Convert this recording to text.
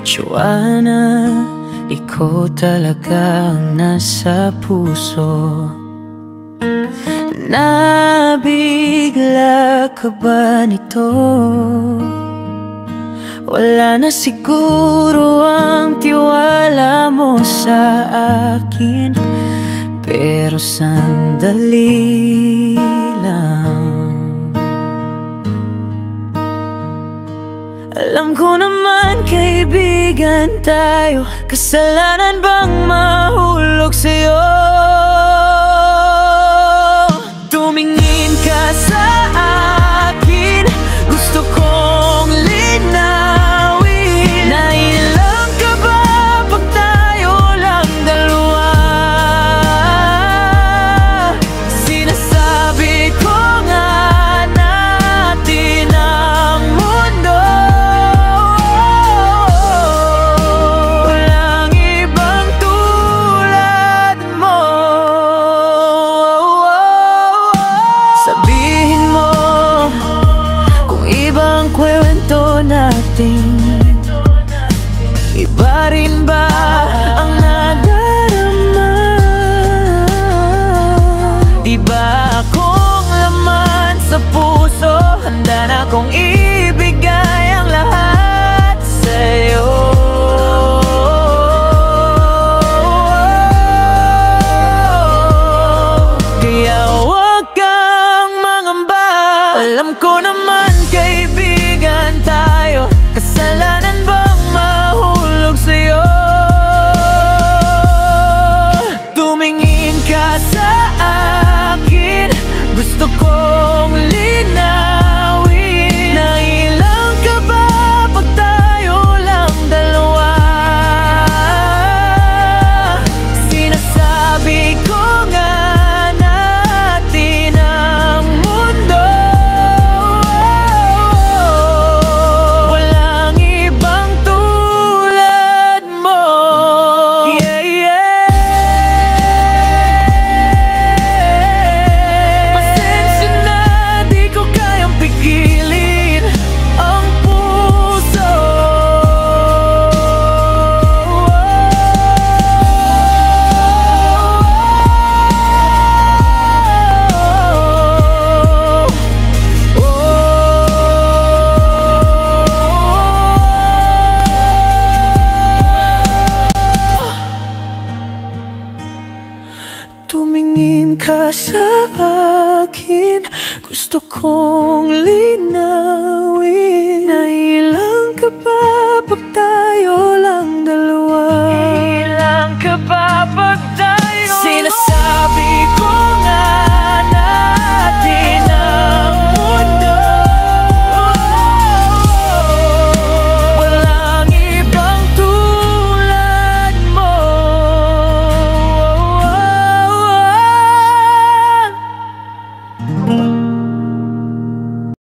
Joanna, ikaw talaga ang nasa puso. Nabigla ka ba nito? Wala na siguro ang tiwala mo sa akin, pero sandali lang. Alam ko naman kaibigan tayo, kasalanan bang mahulog sa'yo? Tumingin ka sa akin, gusto kong linawin. Nailang ka ba pag tayo lang dalawa? Sinasabi ko nga natin ang mundo. Walang ibang tulad mo. Sabihin mo kung ibang kwento natin, iba rin ba ang nadarama? Di ba akong laman sa puso, handa na kong ibigay ang lahat sa'yo. Kaya huwag kang mangamba, alam ko naman kaibigan tayo, kasalanan bang mahulog sa'yo? Tumingin ka sa akin, gusto kong linawin. Nailang ka ba pag tayo lang dalawa? Sinasabi ko nga natin ang mundo. Walang ibang tulad mo. Yeah, yeah. Pasensya na, di ko kayang pigilin ang puso. Tumingin ka sa akin, gusto kong linawin.